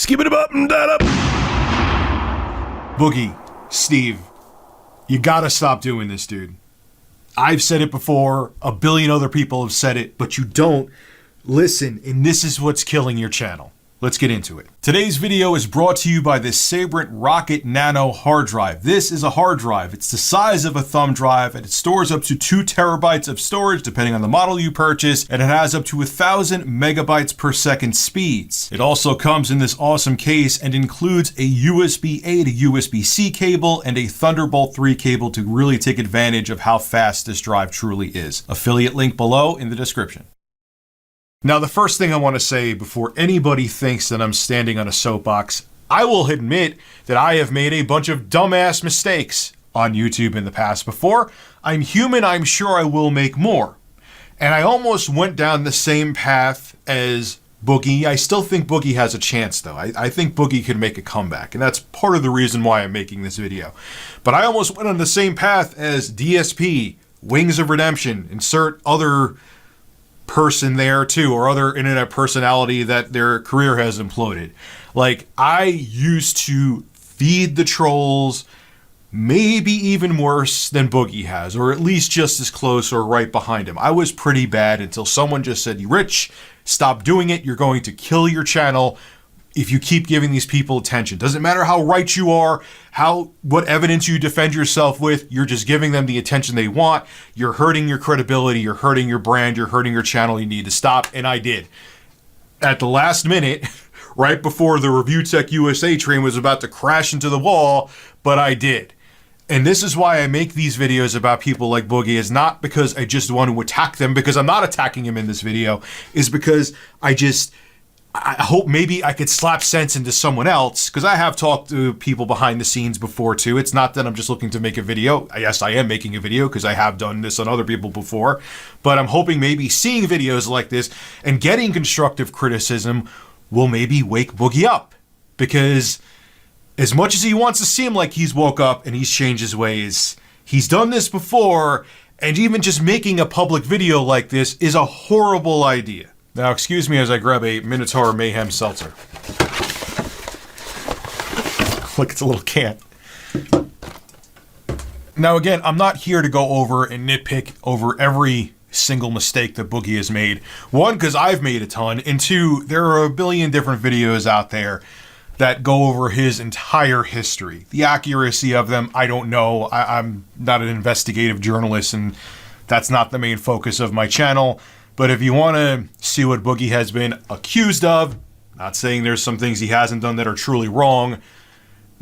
Skip it up and that up. Boogie, Steve, you gotta stop doing this, dude. I've said it before, a billion other people have said it, but you don't listen, and this is what's killing your channel. Let's get into it. Today's video is brought to you by the Sabrent Rocket Nano hard drive. This is a hard drive. It's the size of a thumb drive, and it stores up to 2 terabytes of storage depending on the model you purchase, and it has up to 1,000 megabytes per second speeds. It also comes in this awesome case and includes a USB-A to USB-C cable and a Thunderbolt 3 cable to really take advantage of how fast this drive truly is. Affiliate link below in the description. Now, the first thing I want to say before anybody thinks that I'm standing on a soapbox, I will admit that I have made a bunch of dumbass mistakes on YouTube in the past before. I'm human, I'm sure I will make more. And I almost went down the same path as Boogie. I still think Boogie has a chance though. I think Boogie could make a comeback, and that's part of the reason why I'm making this video. But I almost went on the same path as DSP, Wings of Redemption, insert other person there too, or other internet personality that their career has imploded. Like, I used to feed the trolls, maybe even worse than Boogie has, or at least just as close or right behind him. I was pretty bad until someone just said, "Rich, stop doing it. You're going to kill your channel if you keep giving these people attention. Doesn't matter how right you are, what evidence you defend yourself with, you're just giving them the attention they want. You're hurting your credibility, you're hurting your brand, you're hurting your channel, you need to stop." And I did. At the last minute, right before the Review Tech USA train was about to crash into the wall, but I did. And this is why I make these videos about people like Boogie, is not because I just want to attack them, because I'm not attacking him in this video, is because I hope maybe I could slap sense into someone else, because I have talked to people behind the scenes before too. It's not that I'm just looking to make a video. Yes, I am making a video because I have done this on other people before, but I'm hoping maybe seeing videos like this and getting constructive criticism will maybe wake Boogie up, because as much as he wants to seem like he's woke up and he's changed his ways, he's done this before, and even just making a public video like this is a horrible idea. Now, excuse me as I grab a Minotaur Mayhem seltzer. Look, it's a little can. Now, again, I'm not here to go over and nitpick over every single mistake that Boogie has made. One, because I've made a ton, and two, there are a billion different videos out there that go over his entire history. The accuracy of them, I don't know. I'm not an investigative journalist, and that's not the main focus of my channel. But if you want to see what Boogie has been accused of, not saying there's some things he hasn't done that are truly wrong,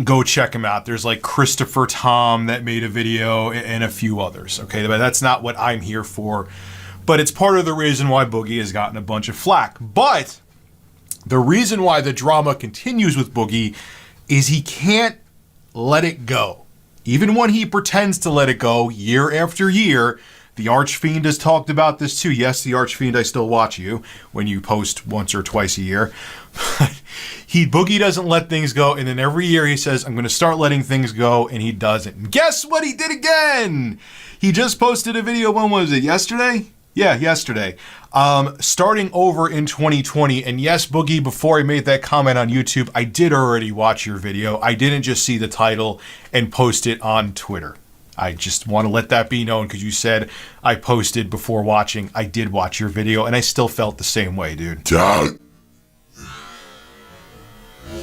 go check him out. There's like Christopher Tom that made a video and a few others, okay? But that's not what I'm here for. But it's part of the reason why Boogie has gotten a bunch of flack. But the reason why the drama continues with Boogie is he can't let it go. Even when he pretends to let it go year after year. The Archfiend has talked about this too. Yes, the Archfiend, I still watch you when you post once or twice a year. Boogie doesn't let things go, and then every year he says, "I'm going to start letting things go," and he doesn't. And guess what he did again? He just posted a video, when was it, yesterday? Yeah, yesterday. Starting over in 2020, and yes, Boogie, before I made that comment on YouTube, I did already watch your video. I didn't just see the title and post it on Twitter. I just want to let that be known, because you said I posted before watching. I did watch your video, and I still felt the same way, dude.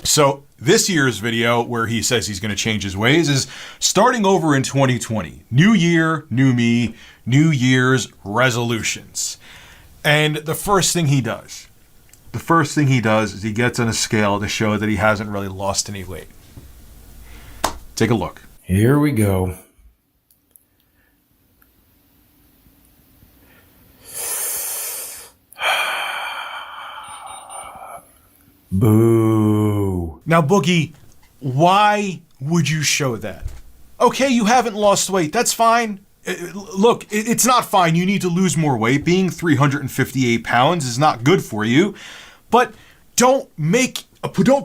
So this year's video, where he says he's going to change his ways, is starting over in 2020. New year, new me, New Year's resolutions. And the first thing he does is he gets on a scale to show that he hasn't really lost any weight. Take a look. Here we go. Boo. Now, Boogie, why would you show that? Okay, you haven't lost weight. That's fine. Look, it's not fine. You need to lose more weight. Being 358 pounds is not good for you. But don't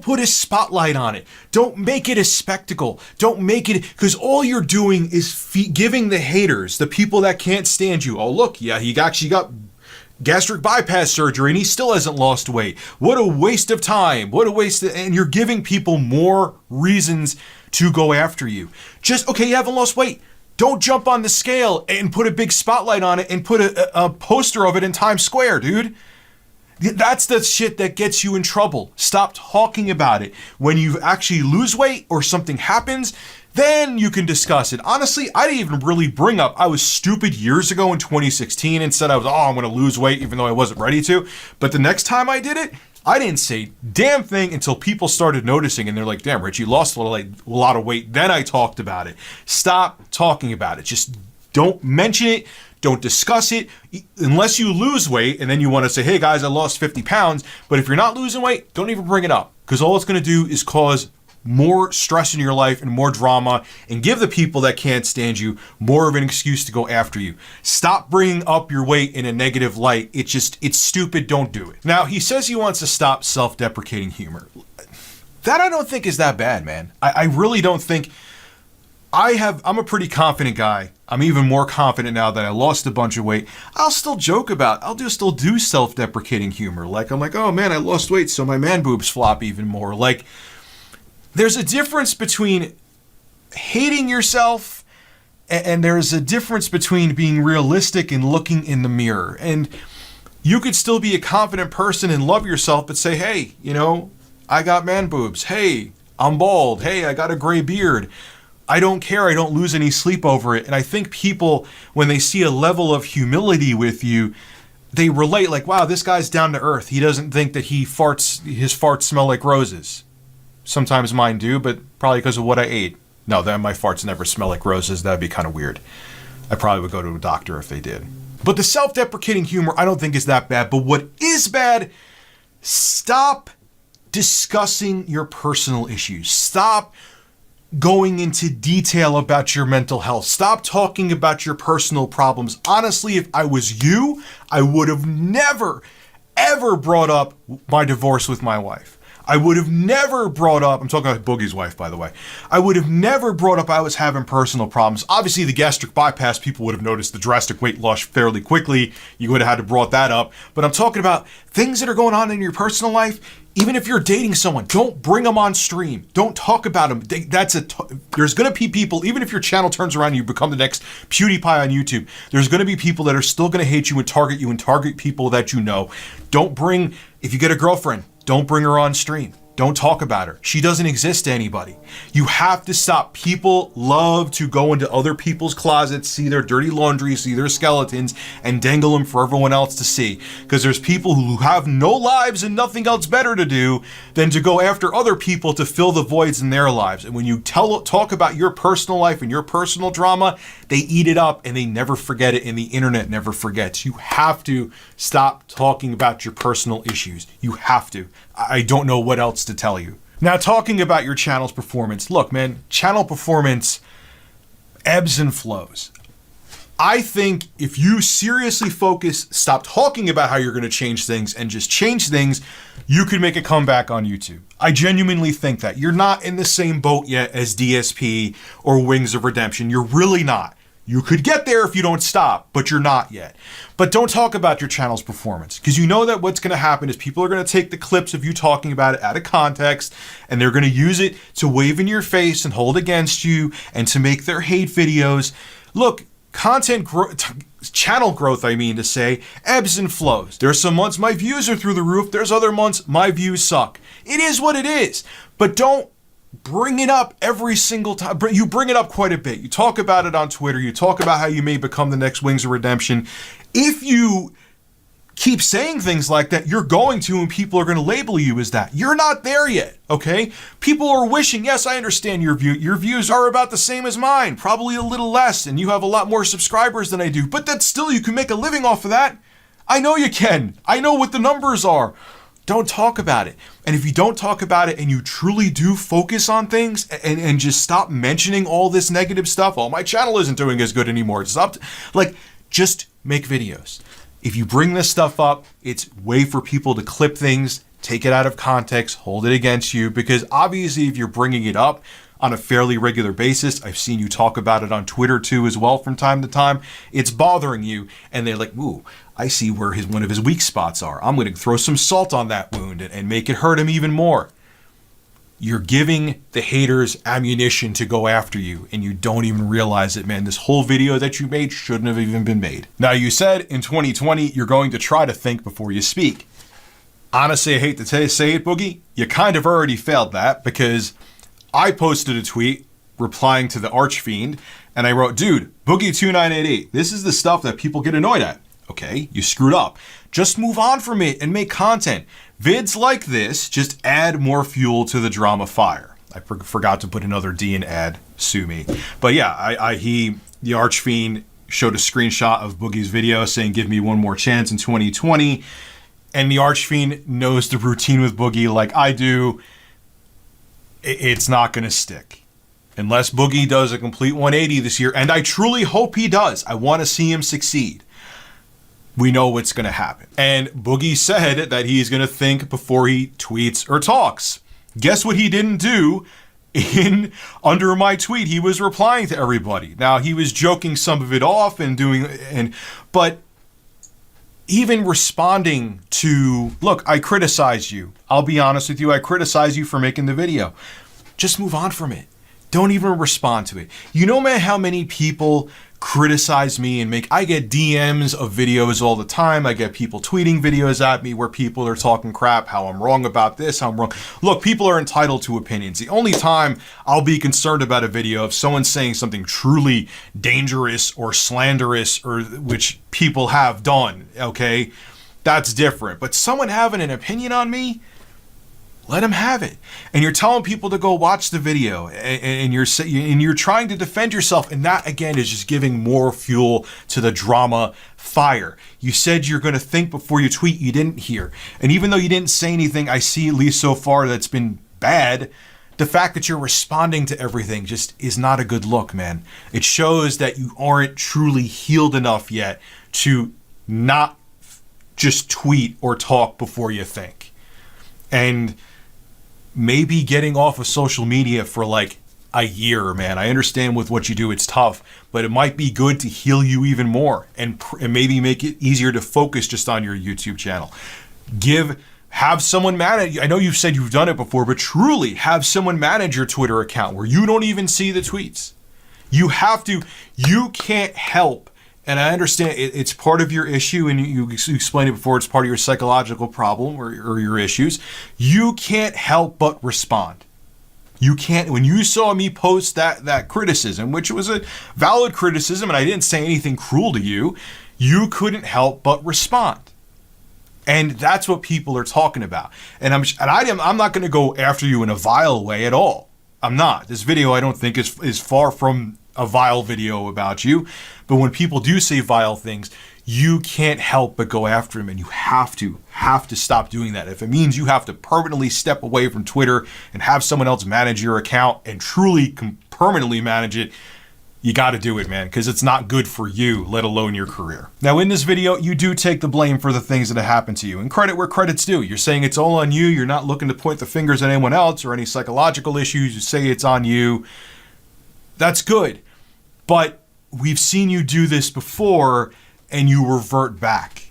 put a spotlight on it. Don't make it a spectacle. Don't make it, because all you're doing is giving the haters, the people that can't stand you, "Oh, look, yeah, he actually got gastric bypass surgery and he still hasn't lost weight. What a waste of time. What a waste and you're giving people more reasons to go after you. Just, okay, you haven't lost weight. Don't jump on the scale and put a big spotlight on it and put a poster of it in Times Square, dude. That's the shit that gets you in trouble. Stop talking about it. When you actually lose weight or something happens, then you can discuss it. Honestly, I didn't even really bring up, I was stupid years ago in 2016 and said I'm going to lose weight even though I wasn't ready to. But the next time I did it, I didn't say damn thing until people started noticing and they're like, damn, Rich, you lost a lot of weight. Then I talked about it. Stop talking about it. Just don't mention it. Don't discuss it unless you lose weight and then you want to say, hey guys, I lost 50 pounds. But if you're not losing weight, don't even bring it up because all it's going to do is cause more stress in your life and more drama and give the people that can't stand you more of an excuse to go after you. Stop bringing up your weight in a negative light. It's stupid. Don't do it. Now, he says he wants to stop self-deprecating humor. That I don't think is that bad, man. I really don't think. I'm a pretty confident guy. I'm even more confident now that I lost a bunch of weight. I'll still joke about, still do self-deprecating humor. Like, I'm like, oh man, I lost weight, so my man boobs flop even more. Like, there's a difference between hating yourself and there's a difference between being realistic and looking in the mirror. And you could still be a confident person and love yourself, but say, hey, I got man boobs. Hey, I'm bald. Hey, I got a gray beard. I don't care. I don't lose any sleep over it. And I think people, when they see a level of humility with you, they relate like, wow, this guy's down to earth. He doesn't think that his farts smell like roses. Sometimes mine do, but probably because of what I ate. No, my farts never smell like roses. That'd be kind of weird. I probably would go to a doctor if they did. But the self-deprecating humor, I don't think is that bad. But what is bad, stop discussing your personal issues. Stop going into detail about your mental health. Stop talking about your personal problems. Honestly, if I was you, I would have never, ever brought up my divorce with my wife. I would have never brought up, I'm talking about Boogie's wife, by the way. I would have never brought up I was having personal problems. Obviously, the gastric bypass, people would have noticed the drastic weight loss fairly quickly. You would have had to brought that up. But I'm talking about things that are going on in your personal life. Even if you're dating someone, don't bring them on stream. Don't talk about them. There's going to be people, even if your channel turns around and you become the next PewDiePie on YouTube, there's going to be people that are still going to hate you and target people that you know. If you get a girlfriend, don't bring her on stream. Don't talk about her. She doesn't exist to anybody. You have to stop. People love to go into other people's closets, see their dirty laundry, see their skeletons, and dangle them for everyone else to see. Because there's people who have no lives and nothing else better to do than to go after other people to fill the voids in their lives. And when you talk about your personal life and your personal drama, they eat it up and they never forget it, and the internet never forgets. You have to stop talking about your personal issues. You have to. I don't know what else to tell you. Now, talking about your channel's performance, look, man, channel performance ebbs and flows. I think if you seriously focus, stop talking about how you're going to change things and just change things, you could make a comeback on YouTube. I genuinely think that. You're not in the same boat yet as DSP or Wings of Redemption. You're really not. You could get there if you don't stop, but you're not yet. But don't talk about your channel's performance, because you know that what's going to happen is people are going to take the clips of you talking about it out of context, and they're going to use it to wave in your face and hold against you and to make their hate videos. Look, channel growth, I mean to say, ebbs and flows. There's some months my views are through the roof. There's other months my views suck. It is what it is. But don't bring it up every single time. You bring it up quite a bit. You talk about it on Twitter. You talk about how you may become the next Wings of Redemption. If you keep saying things like that, you're going to, and people are going to label you as that. You're not there yet, okay? People are wishing, yes, I understand your views are about the same as mine, probably a little less, and you have a lot more subscribers than I do, but that's still, you can make a living off of that. I know you can. I know what the numbers are. Don't talk about it. And if you don't talk about it and you truly do focus on things and just stop mentioning all this negative stuff, oh, my channel isn't doing as good anymore. Just make videos. If you bring this stuff up, it's a way for people to clip things, take it out of context, hold it against you, because obviously if you're bringing it up on a fairly regular basis, I've seen you talk about it on Twitter too as well from time to time, it's bothering you, and they're like, ooh, I see where one of his weak spots are. I'm going to throw some salt on that wound and make it hurt him even more. You're giving the haters ammunition to go after you, and you don't even realize it, man. This whole video that you made shouldn't have even been made. Now, you said in 2020, you're going to try to think before you speak. Honestly, I hate to say it, Boogie, you kind of already failed that, because I posted a tweet replying to the Archfiend, and I wrote, dude, Boogie2988, this is the stuff that people get annoyed at. Okay, you screwed up. Just move on from it and make content. Vids like this just add more fuel to the drama fire. I forgot to put another D in ad, sue me. But yeah, the Archfiend showed a screenshot of Boogie's video saying, give me one more chance in 2020. And the Archfiend knows the routine with Boogie like I do. It's not going to stick. Unless Boogie does a complete 180 this year, and I truly hope he does. I want to see him succeed. We know what's going to happen. And Boogie said that he's going to think before he tweets or talks. Guess what he didn't do under my tweet? He was replying to everybody. Now, he was joking some of it off but even responding to, look, I criticized you. I'll be honest with you. I criticized you for making the video. Just move on from it. Don't even respond to it. You know, man, how many people criticize me and I get DMs of videos all the time. I get people tweeting videos at me where people are talking crap, how I'm wrong about this, how I'm wrong. Look, people are entitled to opinions. The only time I'll be concerned about a video if someone's saying something truly dangerous or slanderous, or which people have done, okay? That's different. But someone having an opinion on me, let them have it. And you're telling people to go watch the video, and you're trying to defend yourself, and that again is just giving more fuel to the drama fire. You said you're going to think before you tweet. You didn't hear. And even though you didn't say anything, I see at least so far that's been bad. The fact that you're responding to everything just is not a good look, man. It shows that you aren't truly healed enough yet to not just tweet or talk before you think. And maybe getting off of social media for like a year, man. I understand with what you do, it's tough, but it might be good to heal you even more and maybe make it easier to focus just on your YouTube channel. Have someone manage. I know you've said you've done it before, but truly have someone manage your Twitter account where you don't even see the tweets. You can't help. And I understand it's part of your issue, and you explained it before, it's part of your psychological problem or your issues. You can't help but respond. You can't. When you saw me post that criticism, which was a valid criticism, and I didn't say anything cruel to you, you couldn't help but respond. And that's what people are talking about. And I'm not going to go after you in a vile way at all. I'm not. This video, I don't think, is far from a vile video about you. But when people do say vile things, you can't help but go after them, and you have to stop doing that. If it means you have to permanently step away from Twitter and have someone else manage your account and truly permanently manage it, you got to do it, man, because it's not good for you, let alone your career. Now, in this video, you do take the blame for the things that have happened to you, and credit where credit's due. You're saying it's all on you. You're not looking to point the fingers at anyone else or any psychological issues. You say it's on you. That's good. But we've seen you do this before, and you revert back.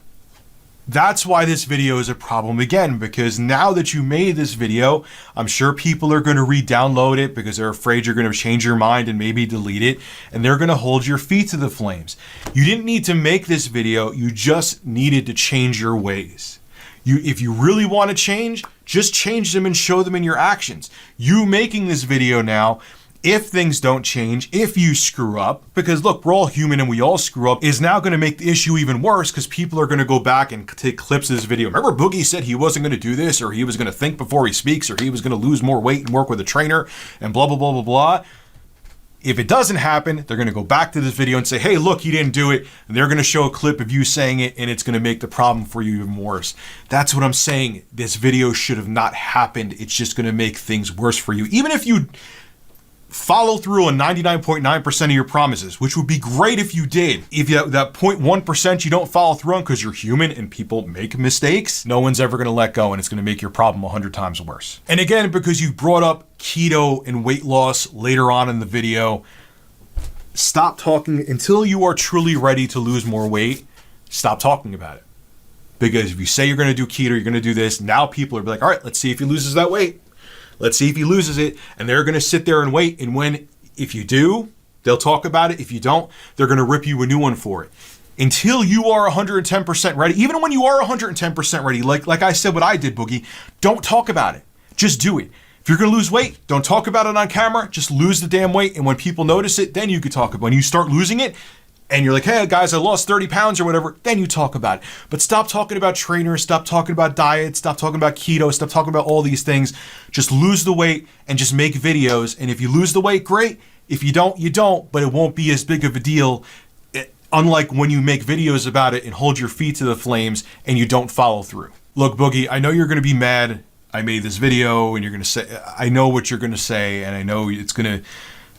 That's why this video is a problem again, because now that you made this video, I'm sure people are going to re-download it because they're afraid you're going to change your mind and maybe delete it, and they're going to hold your feet to the flames. You didn't need to make this video. You just needed to change your ways. If you really want to change, just change them and show them in your actions. You making this video now, if things don't change, if you screw up, because look, we're all human and we all screw up, is now going to make the issue even worse because people are going to go back and take clips of this video. Remember Boogie said he wasn't going to do this, or he was going to think before he speaks, or he was going to lose more weight and work with a trainer and blah, blah, blah, blah, blah. If it doesn't happen, they're going to go back to this video and say, hey, look, he didn't do it. And they're going to show a clip of you saying it, and it's going to make the problem for you even worse. That's what I'm saying. This video should have not happened. It's just going to make things worse for you. Even if you follow through on 99.9% of your promises, which would be great if you did. If you have that 0.1% you don't follow through on because you're human and people make mistakes, no one's ever going to let go, and it's going to make your problem 100 times worse. And again, because you brought up keto and weight loss later on in the video, stop talking until you are truly ready to lose more weight. Stop talking about it. Because if you say you're going to do keto, you're going to do this, now people are like, all right, let's see if he loses that weight. Let's see if he loses it. And they're going to sit there and wait. And if you do, they'll talk about it. If you don't, they're going to rip you a new one for it. Until you are 110% ready, even when you are 110% ready, like I said what I did, Boogie, don't talk about it. Just do it. If you're going to lose weight, don't talk about it on camera. Just lose the damn weight. And when people notice it, then you could talk about it. When you start losing it, and you're like, hey, guys, I lost 30 pounds or whatever, then you talk about it. But stop talking about trainers, stop talking about diet, stop talking about keto, stop talking about all these things. Just lose the weight and just make videos. And if you lose the weight, great. If you don't, you don't, but it won't be as big of a deal. Unlike when you make videos about it and hold your feet to the flames and you don't follow through. Look, Boogie, I know you're going to be mad I made this video and you're going to say, I know what you're going to say, and I know it's going to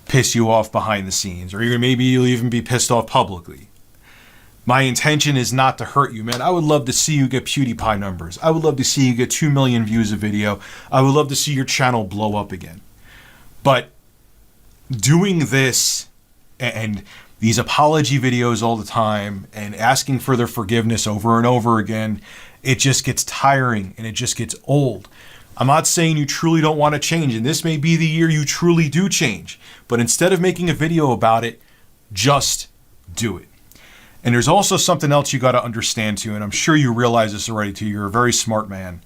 piss you off behind the scenes, or maybe you'll even be pissed off publicly. My intention is not to hurt you, man. I would love to see you get PewDiePie numbers. I would love to see you get 2 million views a video. I would love to see your channel blow up again. But doing this and these apology videos all the time and asking for their forgiveness over and over again, it just gets tiring and it just gets old. I'm not saying you truly don't want to change, and this may be the year you truly do change. But instead of making a video about it, just do it. And there's also something else you got to understand too, and I'm sure you realize this already too, you're a very smart man,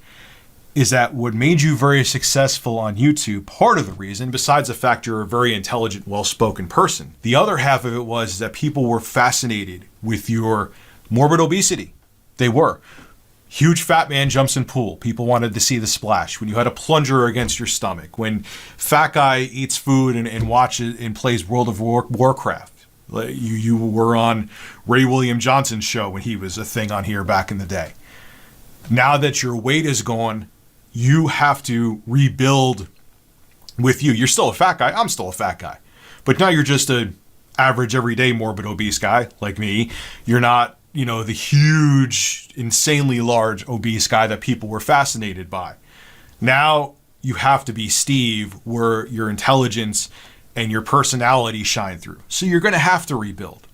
is that what made you very successful on YouTube, part of the reason, besides the fact you're a very intelligent, well-spoken person, the other half of it was that people were fascinated with your morbid obesity. They were. Huge fat man jumps in pool. People wanted to see the splash. When you had a plunger against your stomach. When fat guy eats food and watches and plays World of Warcraft. You were on Ray William Johnson's show when he was a thing on here back in the day. Now that your weight is gone, you have to rebuild with you. You're still a fat guy. I'm still a fat guy. But now you're just a average everyday morbid obese guy like me. You're not, the huge, insanely large obese guy that people were fascinated by. Now you have to be Steve, where your intelligence and your personality shine through. So you're going to have to rebuild.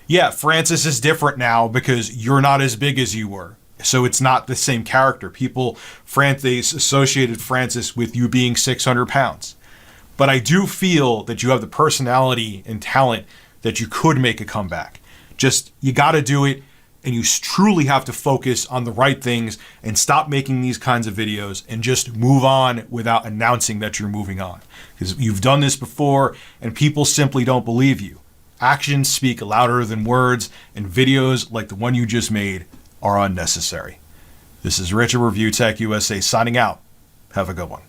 Yeah, Francis is different now because you're not as big as you were. So it's not the same character. They associated Francis with you being 600 pounds. But I do feel that you have the personality and talent that you could make a comeback. Just, you got to do it, and you truly have to focus on the right things and stop making these kinds of videos and just move on without announcing that you're moving on. Because you've done this before, and people simply don't believe you. Actions speak louder than words, and videos like the one you just made are unnecessary. This is Rich of Review Tech USA signing out. Have a good one.